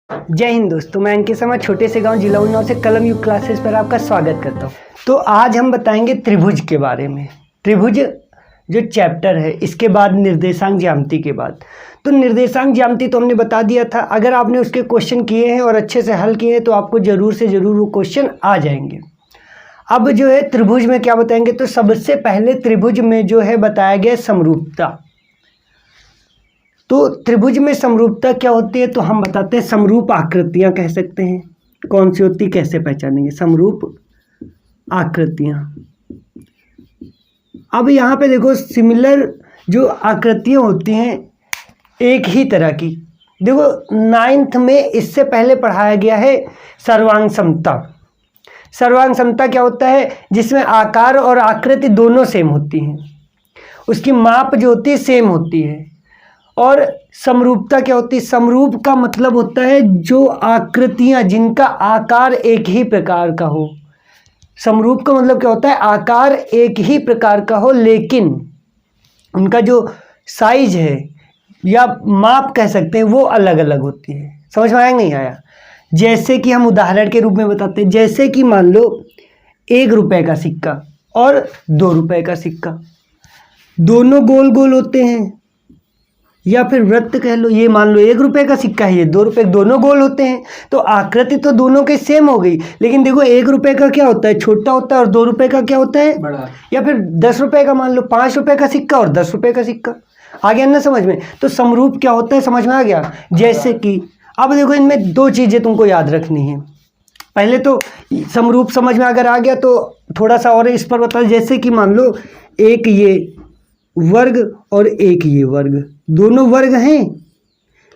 जय हिंद दोस्तों, मैं अंकित शर्मा छोटे से गांव जिला उन्नाव से कलम युग क्लासेस पर आपका स्वागत करता हूं। तो आज हम बताएंगे त्रिभुज के बारे में। त्रिभुज जो चैप्टर है, इसके बाद निर्देशांक ज्यामिति के बाद। तो निर्देशांक ज्यामिति तो हमने बता दिया था। अगर आपने उसके क्वेश्चन किए हैं और अच्छे से हल किए हैं तो आपको ज़रूर से ज़रूर वो क्वेश्चन आ जाएंगे। अब जो है त्रिभुज में क्या बताएंगे, तो सबसे पहले त्रिभुज में जो है बताया गया समरूपता। तो त्रिभुज में समरूपता क्या होती है, तो हम बताते हैं समरूप आकृतियां कह सकते हैं। कौन सी होती, कैसे पहचानेंगे? समरूप आकृतियां। अब यहाँ पे देखो, सिमिलर जो आकृतियां होती हैं एक ही तरह की। देखो 9th में इससे पहले पढ़ाया गया है सर्वांग समता। सर्वांग समता क्या होता है, जिसमें आकार और आकृति दोनों सेम होती हैं, उसकी माप जो होती है सेम होती है। और समरूपता क्या होती है, समरूप का मतलब होता है जो आकृतियां जिनका आकार एक ही प्रकार का हो। समरूप का मतलब क्या होता है, आकार एक ही प्रकार का हो लेकिन उनका जो साइज है या माप कह सकते हैं वो अलग अलग होती है। समझ में आया नहीं आया? जैसे कि हम उदाहरण के रूप में बताते हैं, जैसे कि मान लो 1 रुपए का सिक्का और 2 रुपए का सिक्का, दोनों गोल गोल होते हैं या फिर वृत्त कह लो। ये मान लो 1 रुपए का सिक्का है, ये 2 रुपए, दोनों गोल होते हैं तो आकृति तो दोनों के सेम हो गई। लेकिन देखो 1 रुपए का क्या होता है, छोटा होता है, और 2 रुपए का क्या होता है, बड़ा। या फिर 10 रुपए का, मान लो 5 रुपए का सिक्का और 10 रुपए का सिक्का। आ गया ना समझ में? तो समरूप क्या होता है, समझ में आ गया? जैसे कि अब देखो इनमें 2 चीज़ें तुमको याद रखनी है। पहले तो समरूप समझ में अगर आ गया तो थोड़ा सा और इस पर बता। जैसे कि मान लो एक ये वर्ग और एक ये वर्ग, दोनों वर्ग हैं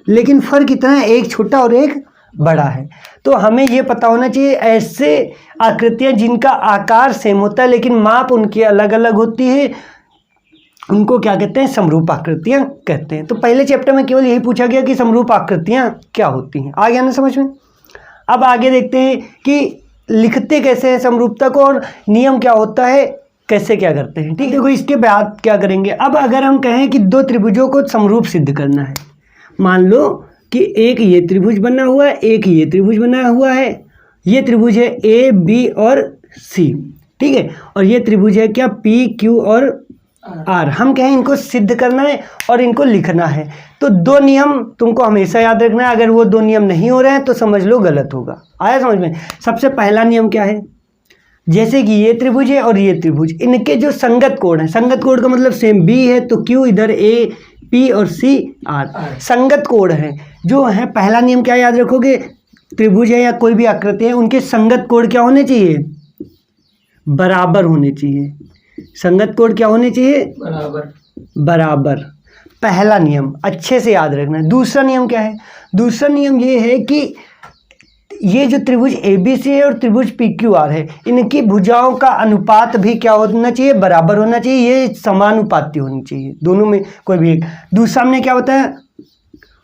लेकिन फर्क इतना है, एक छोटा और एक बड़ा है। तो हमें ये पता होना चाहिए ऐसे आकृतियां जिनका आकार सेम होता है लेकिन माप उनकी अलग अलग होती है, उनको क्या कहते हैं, समरूप आकृतियां कहते हैं। तो पहले चैप्टर में केवल यही पूछा गया कि समरूप आकृतियां क्या होती हैं। आ गया ना समझ में? अब आगे देखते हैं कि लिखते कैसे हैं समरूपता को और नियम क्या होता है, कैसे क्या करते हैं। ठीक है, देखो इसके बाद क्या करेंगे। अब अगर हम कहें कि 2 त्रिभुजों को समरूप सिद्ध करना है, मान लो कि एक ये त्रिभुज बना हुआ है, एक ये त्रिभुज बना हुआ है। ये त्रिभुज है ए बी और सी, ठीक है, और ये त्रिभुज है क्या, पी क्यू और आर। हम कहें इनको सिद्ध करना है और इनको लिखना है। तो 2 नियम तुमको हमेशा याद रखना है। अगर वो 2 नियम नहीं हो रहे हैं तो समझ लो गलत होगा। आया समझ में? सबसे पहला नियम क्या है, जैसे कि ये त्रिभुज है और ये त्रिभुज, इनके जो संगत कोण है, संगत कोण का मतलब सेम, बी है तो क्यू इधर, ए पी और सी आर, संगत कोण है जो है। पहला नियम क्या याद रखोगे, त्रिभुज है या कोई भी आकृति है, उनके संगत कोण क्या होने चाहिए, बराबर होने चाहिए। संगत कोण क्या होने चाहिए, बराबर। पहला नियम अच्छे से याद रखना है। दूसरा नियम क्या है, दूसरा नियम ये है कि ये जो त्रिभुज ABC है और त्रिभुज PQR है, इनकी भुजाओं का अनुपात भी क्या होना चाहिए, बराबर होना चाहिए। ये समानुपाती होनी चाहिए, दोनों में कोई भी एक। दूसरा हमने क्या बताया,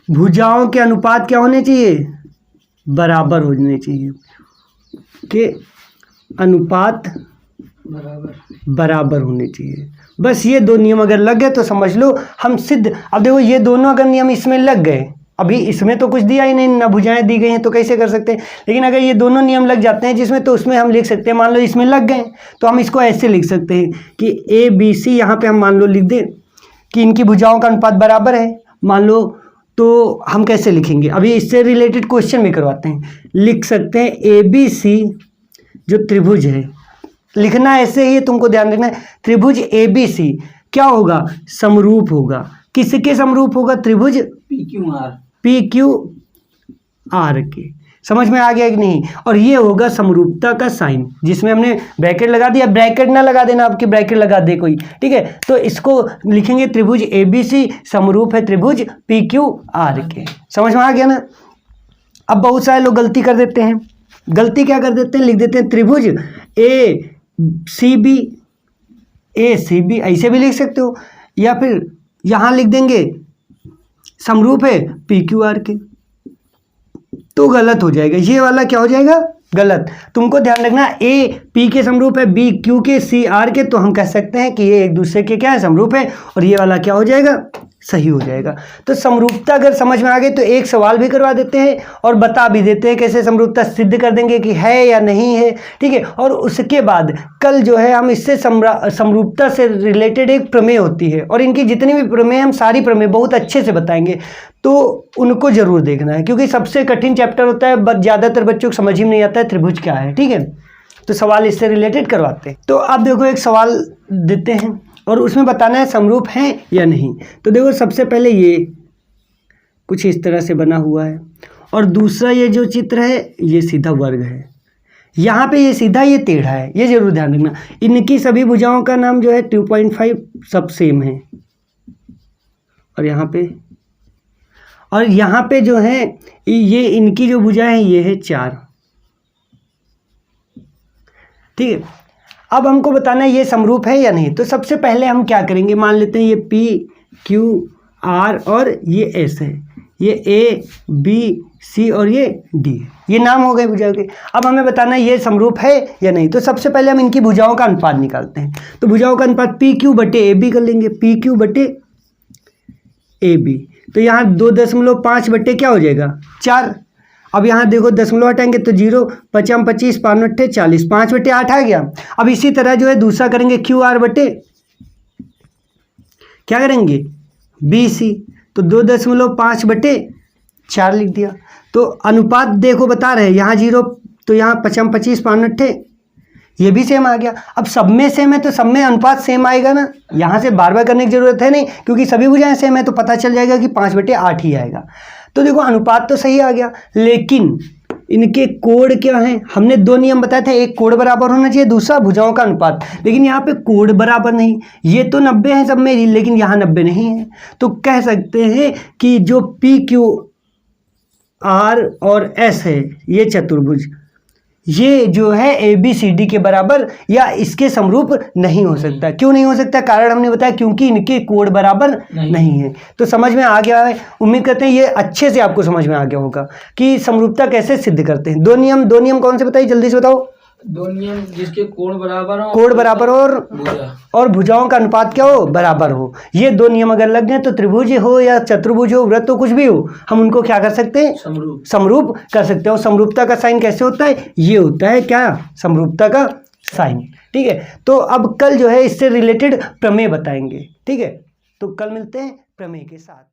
भुजाओं के अनुपात क्या होने चाहिए, बराबर होने चाहिए, के अनुपात बराबर होने चाहिए। बस ये 2 नियम अगर लग गए तो समझ लो हम सिद्ध। अब देखो ये दोनों अगर नियम इसमें लग गए, अभी इसमें तो कुछ दिया ही नहीं, ना भुजाएं दी गई हैं तो कैसे कर सकते हैं, लेकिन अगर ये दोनों नियम लग जाते हैं जिसमें, तो उसमें हम लिख सकते हैं। मान लो इसमें लग गए तो हम इसको ऐसे लिख सकते हैं कि ABC, यहाँ पे हम मान लो लिख दें कि इनकी भुजाओं का अनुपात बराबर है, मान लो। तो हम कैसे लिखेंगे, अभी इससे रिलेटेड क्वेश्चन भी करवाते हैं। लिख सकते हैं ABC जो त्रिभुज है, लिखना ऐसे ही, तुमको ध्यान रखना है। त्रिभुज ABC क्या होगा, समरूप होगा। किसके समरूप होगा, त्रिभुज PQR के। समझ में आ गया कि नहीं? और ये होगा समरूपता का साइन, जिसमें हमने ब्रैकेट लगा दिया। ब्रैकेट ना लगा देना, आपकी ब्रैकेट लगा दे कोई, ठीक है। तो इसको लिखेंगे त्रिभुज ABC समरूप है त्रिभुज PQR के। समझ में आ गया ना? अब बहुत सारे लोग गलती कर देते हैं। गलती क्या कर देते हैं, लिख देते हैं त्रिभुज ACB, ACB ऐसे भी लिख सकते हो, या फिर यहाँ लिख देंगे समरूप है PQR के, तो गलत हो जाएगा। ये वाला क्या हो जाएगा, गलत। तुमको ध्यान रखना, A P के समरूप है, B Q के, C R के, तो हम कह सकते हैं कि ये एक दूसरे के क्या है, समरूप है। और ये वाला क्या हो जाएगा, सही हो जाएगा। तो समरूपता अगर समझ में आ गई तो एक सवाल भी करवा देते हैं और बता भी देते हैं कैसे समरूपता सिद्ध कर देंगे कि है या नहीं है, ठीक है। और उसके बाद कल जो है हम इससे समरूपता से रिलेटेड एक प्रमेय होती है, और इनकी जितनी भी प्रमेय हम सारी प्रमेय बहुत अच्छे से बताएंगे, तो उनको जरूर देखना है, क्योंकि सबसे कठिन चैप्टर होता है, बट ज़्यादातर बच्चों को समझ ही नहीं आता है त्रिभुज क्या है, ठीक है। तो सवाल इससे रिलेटेड करवाते हैं। तो आप देखो एक सवाल देते हैं और उसमें बताना है समरूप है या नहीं। तो देखो सबसे पहले ये कुछ इस तरह से बना हुआ है, और दूसरा ये जो चित्र है ये सीधा वर्ग है, यहाँ पे ये सीधा ये टेढ़ा है, ये जरूर ध्यान रखना। इनकी सभी भुजाओं का नाम जो है 2.5 सब सेम है, और यहाँ पे जो है ये इनकी जो भुजाएं हैं ये है 4, ठीक है। अब हमको बताना है ये समरूप है या नहीं। तो सबसे पहले हम क्या करेंगे, मान लेते हैं ये P Q R और ये S है, ये A B C और ये D, ये नाम हो गए भुजाओं के। अब हमें बताना है ये समरूप है या नहीं। तो सबसे पहले हम इनकी भुजाओं का अनुपात निकालते हैं। तो भुजाओं का अनुपात PQ बटे AB कर लेंगे, PQ बटे AB। तो यहाँ 2.5 बटे क्या हो जाएगा 4। अब यहाँ देखो दशमलव हटाएंगे तो 0, 5 25 5 8 40, 5 बटे 8 आ गया। अब इसी तरह जो है दूसरा करेंगे QR बटे क्या करेंगे BC, तो 2.5 बटे 4 लिख दिया। तो अनुपात देखो बता रहे हैं, यहाँ 0 तो यहाँ 5 25 5 8 ये भी सेम आ गया। अब सब में सेम है तो सब में अनुपात सेम आएगा ना, यहाँ से बार बार करने की जरूरत है नहीं, क्योंकि सभी भुजाएं सेम है तो पता चल जाएगा कि 5 बटे 8 ही आएगा। तो देखो अनुपात तो सही आ गया, लेकिन इनके कोण क्या हैं, हमने 2 नियम बताए थे, एक कोण बराबर होना चाहिए, दूसरा भुजाओं का अनुपात। लेकिन यहाँ पे कोण बराबर नहीं, ये तो 90 है सब में, लेकिन यहाँ 90 नहीं है। तो कह सकते हैं कि जो PQ R और S है ये चतुर्भुज, ये जो है ABCD के बराबर या इसके समरूप नहीं हो सकता। क्यों नहीं हो सकता, कारण हमने बताया क्योंकि इनके कोण बराबर नहीं है। तो समझ में आ गया है, उम्मीद करते हैं ये अच्छे से आपको समझ में आ गया होगा कि समरूपता कैसे सिद्ध करते हैं। दो नियम कौन से बताइए, जल्दी से बताओ। 2 नियम जिसके कोण बराबर हो, कोण बराबर और भुजाओं का अनुपात क्या हो, बराबर हो। ये 2 नियम अगर लग गए तो त्रिभुज हो या चतुर्भुज हो, वृत्त हो, कुछ भी हो, हम उनको क्या कर सकते हैं, समरूप कर सकते हैं। और समरूपता का साइन कैसे होता है, ये होता है क्या, समरूपता का साइन, ठीक है। तो अब कल जो है इससे रिलेटेड प्रमेय बताएंगे, ठीक है। तो कल मिलते हैं प्रमेय के साथ।